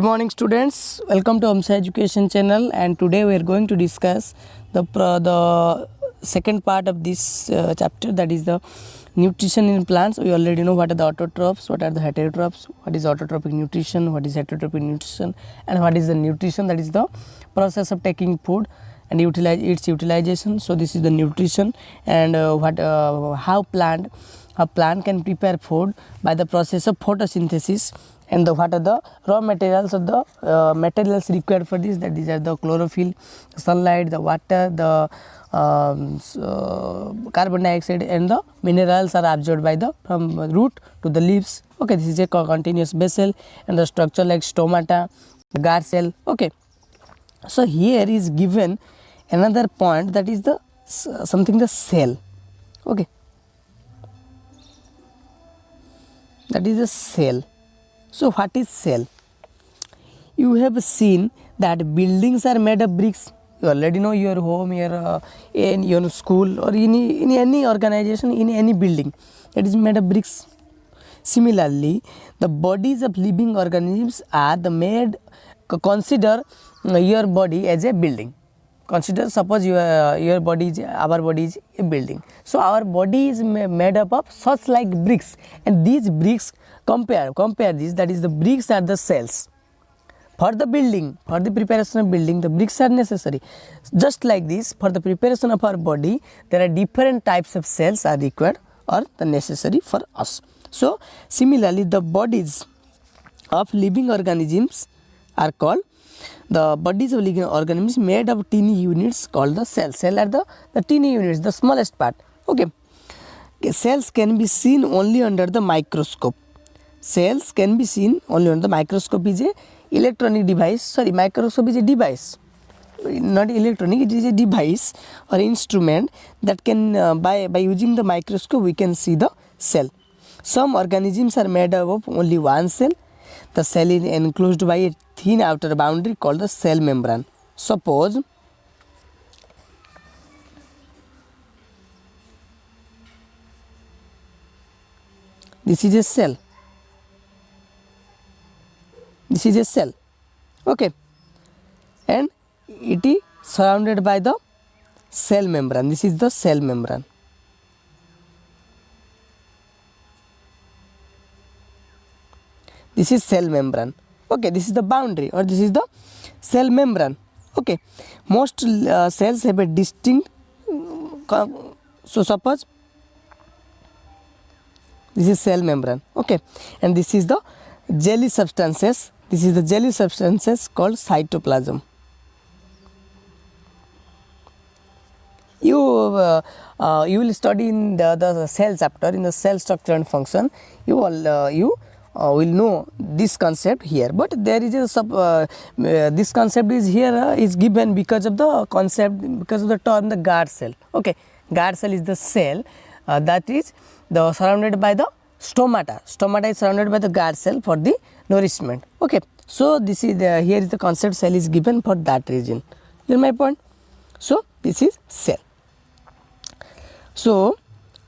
morning students, welcome to Amsa Education channel, and today we are going to discuss the second part of this chapter, that is the nutrition in plants. We already know what are the autotrophs, what are the heterotrophs, what is autotrophic nutrition, what is heterotrophic nutrition, and what is the nutrition, that is the process of taking food and its utilization. So this is the nutrition, and how plant can prepare food by the process of photosynthesis, and what are the raw materials of the materials required for this, that these are the chlorophyll, sunlight, the water, the carbon dioxide, and the minerals are absorbed by the from root to the leaves. Okay, this is a continuous basal, and the structure like stomata, the guard cell. Okay, so here is given another point, that is the something, the cell. Okay, that is a cell. So what is cell? You have seen that buildings are made of bricks. You already know your home, in your school, or in any organization, in any building, that is made of bricks. Similarly, the bodies of living organisms are consider your body as a building. Consider, suppose our body is a building. So our body is made up of such like bricks, and these bricks, compare this, that is the bricks are the cells. For the building, for the preparation of building, the bricks are necessary. Just like this, for the preparation of our body, there are different types of cells are required or the necessary for us. So similarly, the bodies of living organisms are called, the bodies of living organisms made of teeny units called the cell. Cell are the teeny units, the smallest part. Okay, cells can be seen only under the microscope. Cells can be seen only under the microscope. Is a electronic device. Sorry, microscope is a device, not electronic. It is a device or instrument that can by using the microscope we can see the cell. Some organisms are made up of only one cell. The cell is enclosed by a thin outer boundary called the cell membrane. Suppose this is a cell. This is a cell. Okay, and it is surrounded by the cell membrane. This is the cell membrane. This is cell membrane. Okay, this is the boundary, or this is the cell membrane. Okay, most cells have a distinct, so suppose this is cell membrane. Okay, and this is the jelly substances. This is the jelly substances called cytoplasm. You will study in the cell chapter, in the cell structure and function. You will know this concept here, but there is a this concept is here is given because of the concept, because of the term the guard cell. Okay, guard cell is the cell that is surrounded by the stomata. Stomata is surrounded by the guard cell for the nourishment. Okay, so this is here is the concept cell is given for that region. Hear my point? So this is cell. So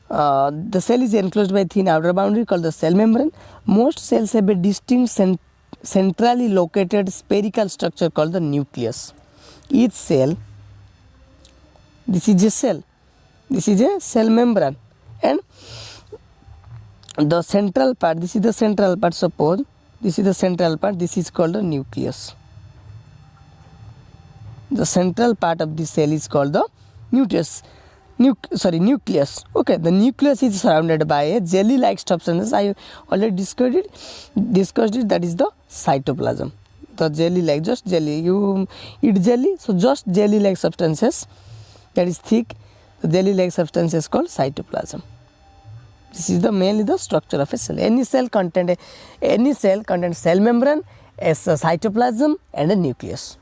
the cell is enclosed by a thin outer boundary called the cell membrane. Most cells have a distinct centrally located spherical structure called the nucleus. Each cell, this is a cell, this is a cell membrane, and the central part, this is the central part. Suppose this is the central part, this is called the nucleus. The central part of the cell is called the nucleus. Okay, the nucleus is surrounded by a jelly-like substance. I already discussed it. That is the cytoplasm. The jelly-like, just jelly. You eat jelly, so just jelly-like substances, that is thick. The jelly-like substances called cytoplasm. This is mainly the structure of a cell. Any cell contains cell membrane, a cytoplasm, and a nucleus.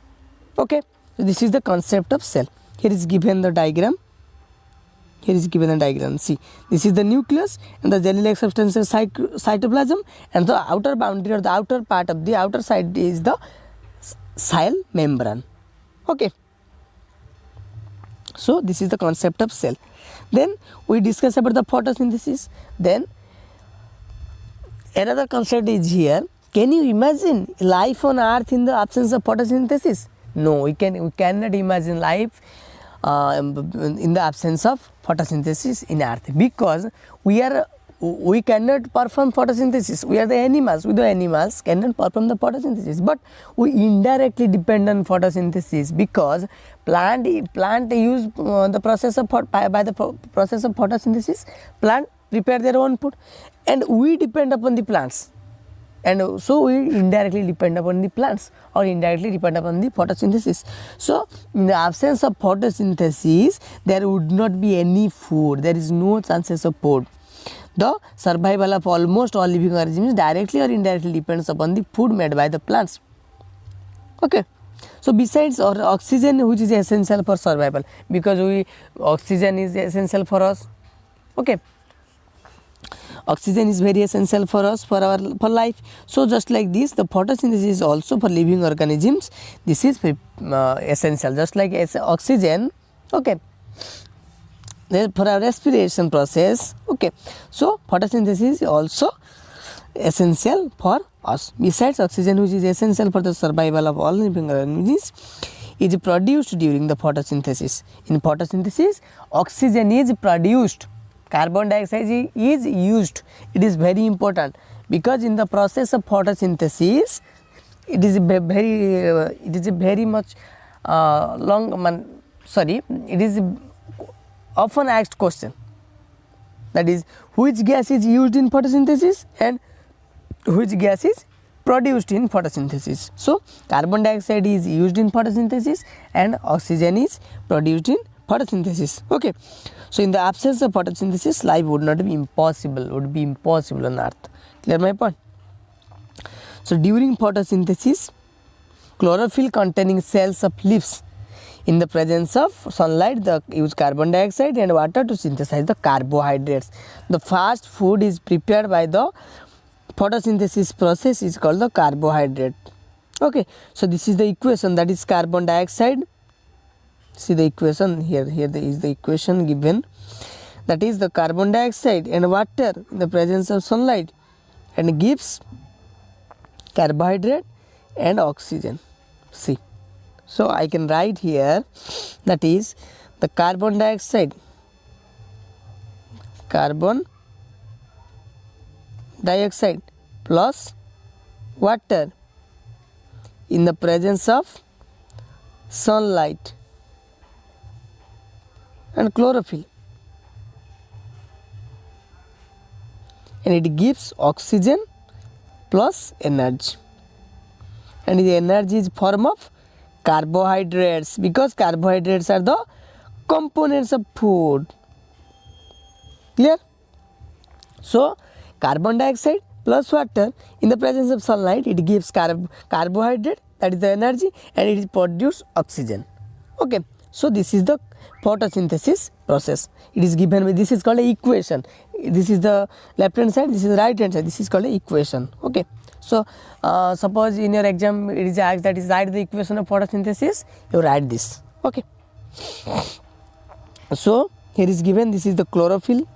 Okay, so this is the concept of cell. Here is given the diagram. Here is given a diagram. See, this is the nucleus, and the jelly-like substance is cytoplasm, and the outer boundary or the outer part of the outer side is the cell membrane. Okay, so this is the concept of cell. Then we discuss about the photosynthesis. Then another concept is here, Can you imagine life on earth in the absence of photosynthesis? No, we cannot imagine life in the absence of photosynthesis in earth, because we cannot perform photosynthesis. We are the animals. We the animals cannot perform the photosynthesis, but we indirectly depend on photosynthesis, because plant use the process of by the process of photosynthesis, plant prepare their own food, and we depend upon the plants. And so we indirectly depend upon the plants, or indirectly depend upon the photosynthesis. So in the absence of photosynthesis, there would not be any food. There is no chances of food. The survival of almost all living organisms directly or indirectly depends upon the food made by the plants. Okay. So besides oxygen, which is essential for survival, because oxygen is essential for us. Okay. Oxygen is very essential for us, for life. So just like this, the photosynthesis is also for living organisms. This is essential, just like oxygen. Okay, for our respiration process. Okay, so photosynthesis is also essential for us. Besides oxygen, which is essential for the survival of all living organisms, is produced during the photosynthesis. In photosynthesis, oxygen is produced, carbon dioxide is used. It is very important, because in the process of photosynthesis, it is a very much it is often asked question, that is, which gas is used in photosynthesis and which gas is produced in photosynthesis. So carbon dioxide is used in photosynthesis and oxygen is produced in photosynthesis. Okay, so in the absence of photosynthesis, life would be impossible on earth. Clear my point? So during photosynthesis, chlorophyll containing cells of leaves, in the presence of sunlight, use carbon dioxide and water to synthesize the carbohydrates. The first food is prepared by the photosynthesis process is called the carbohydrate. Okay, so this is the equation, that is carbon dioxide. See the equation here is the equation given, that is the carbon dioxide and water in the presence of sunlight, and gives carbohydrate and oxygen. See, so I can write here, that is the carbon dioxide plus water in the presence of sunlight and chlorophyll, and it gives oxygen plus energy, and the energy is form of carbohydrates, because carbohydrates are the components of food. Clear? So carbon dioxide plus water in the presence of sunlight, it gives carbohydrate, that is the energy, and it produces oxygen. Okay, so this is the photosynthesis process. It is given with, this is called a equation. This is the left hand side, this is the right hand side, this is called a equation. Okay, so suppose in your exam it is asked that is write the equation of photosynthesis, you write this. Okay, so here is given, this is the chlorophyll,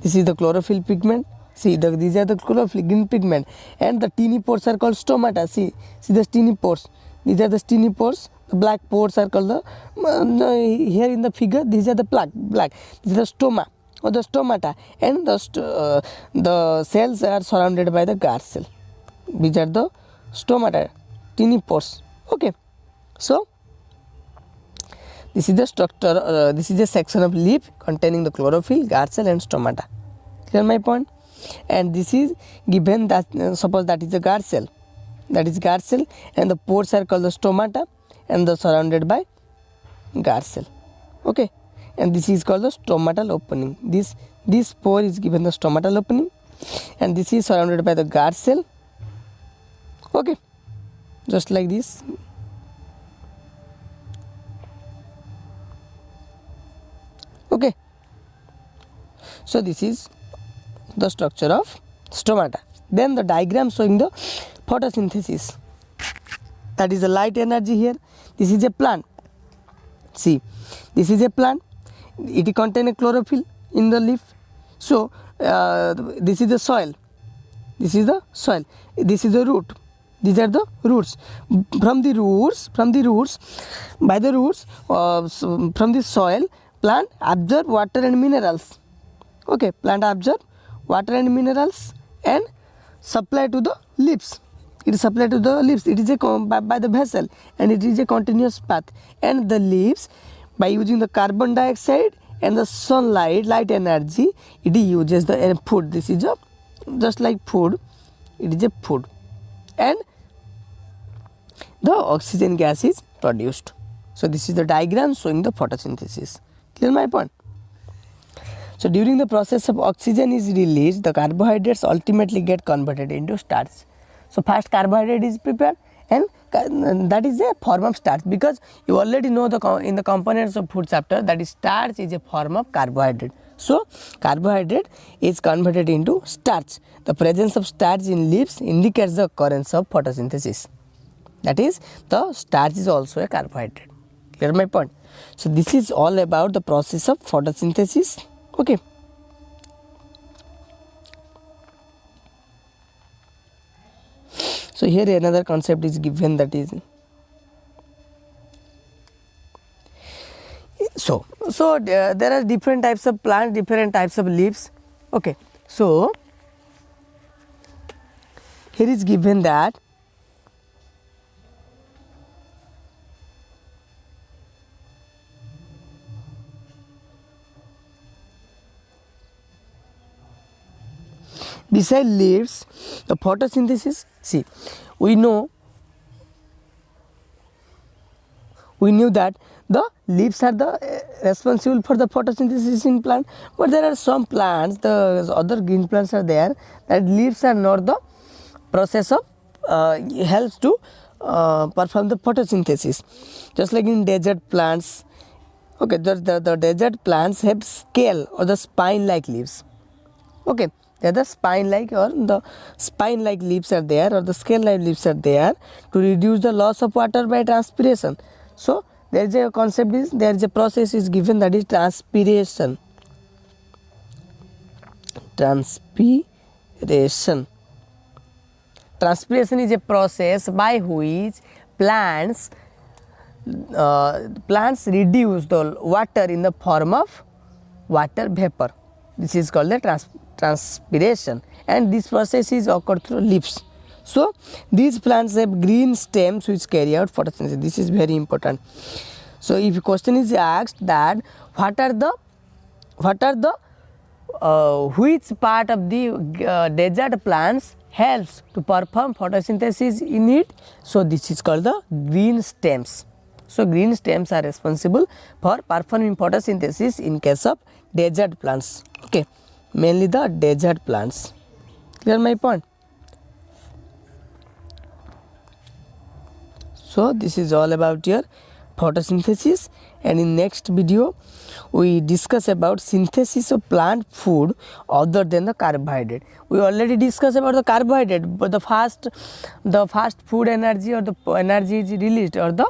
this is the chlorophyll pigment. See, these are the chlorophyll green pigment, and the teeny pores are called stomata. See the teeny pores, these are the teeny pores. The black pores are called here in the figure, these are the black, this is the stoma or the stomata, and the cells are surrounded by the guard cell. These are the stomata, teeny pores. Okay, so this is the structure, this is a section of leaf containing the chlorophyll, guard cell and stomata. Clear my point? And this is given that suppose that is the guard cell, and the pores are called the stomata, and the surrounded by guard cell. Okay, and this is called the stomatal opening. This pore is given the stomatal opening, and this is surrounded by the guard cell. Okay, just like this. Okay, so this is the structure of stomata. Then the diagram showing the photosynthesis, that is the light energy here. This is a plant. See, this is a plant, it contains a chlorophyll in the leaf. So this is the soil, this is the soil, this is the root, these are the roots. From the roots, by the roots, from the soil, plant absorb water and minerals. Okay, plant absorb water and minerals and supply to the leaves. It is supplied to the leaves. It is a by the vessel, and it is a continuous path. And the leaves, by using the carbon dioxide and the sunlight, light energy, it uses the food. This is a just like food. It is a food, and the oxygen gas is produced. So this is the diagram showing the photosynthesis. Clear my point? So during the process of oxygen is released, the carbohydrates ultimately get converted into starch. So first carbohydrate is prepared, and that is a form of starch, because you already know in the components of food chapter that is starch is a form of carbohydrate. So carbohydrate is converted into starch. The presence of starch in leaves indicates the occurrence of photosynthesis. That is, the starch is also a carbohydrate. Clear my point? So this is all about the process of photosynthesis. Okay. So here another concept is given, that is so there are different types of plants, different types of leaves. Okay, so here is given that beside leaves, the photosynthesis, see, we knew that the leaves are the responsible for the photosynthesis in plant, but there are some plants, the other green plants are there, that leaves are not the process of helps to perform the photosynthesis. Just like in desert plants, okay, the desert plants have scale or the spine like leaves. Okay, they are the spine like, or the spine like leaves are there, or the scale like leaves are there to reduce the loss of water by transpiration. So there is a concept, is there is a process is given, that is transpiration. Transpiration is a process by which plants reduce the water in the form of water vapor. This is called the transpiration, and this process is occurred through leaves. So these plants have green stems which carry out photosynthesis. This is very important. So if a question is asked that what are the which part of the desert plants helps to perform photosynthesis in it, so this is called the green stems. So green stems are responsible for performing photosynthesis in case of desert plants. Okay, mainly the desert plants. Clear my point? So this is all about your photosynthesis, and in next video we discuss about synthesis of plant food other than the carbohydrate. We already discussed about the carbohydrate, but the fast food energy, or the energy is released, or the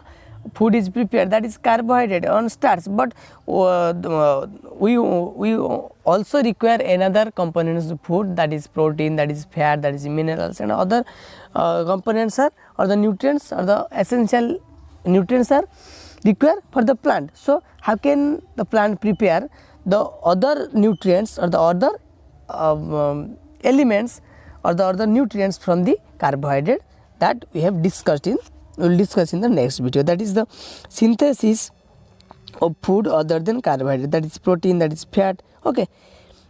food is prepared, that is carbohydrate on starch. But we also require another components of food, that is protein, that is fat, that is minerals, and other components are, or the nutrients, or the essential nutrients are required for the plant. So how can the plant prepare the other nutrients, or the other elements, or the other nutrients from the carbohydrate, that we have discussed in, we will discuss in the next video. That is the synthesis of food other than carbohydrate, that is protein, that is fat. Okay,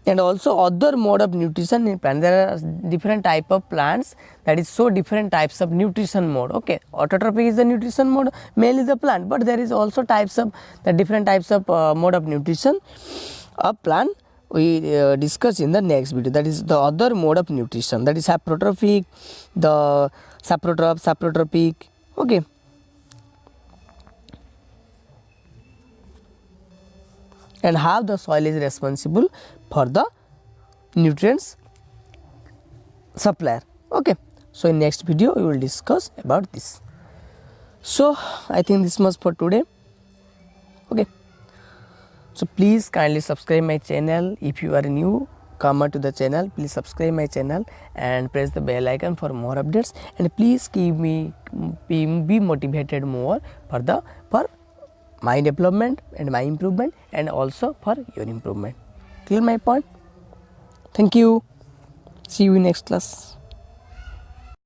and also other mode of nutrition in plant. There are different type of plants, that is so different types of nutrition mode. Okay, autotrophic is the nutrition mode, mainly the plant, but there is also types of the different types of mode of nutrition of plant. We discuss in the next video, that is the other mode of nutrition, that is saprotrophic, the saprotropic. Okay, and how the soil is responsible for the nutrients supplier. Okay, so in next video we will discuss about this. So I think this much for today. Okay, so please kindly subscribe my channel if you are new come to the channel, please subscribe my channel and press the bell icon for more updates, and please keep me be motivated more for my development and my improvement, and also for your improvement. Clear my point? Thank you. See you in next class.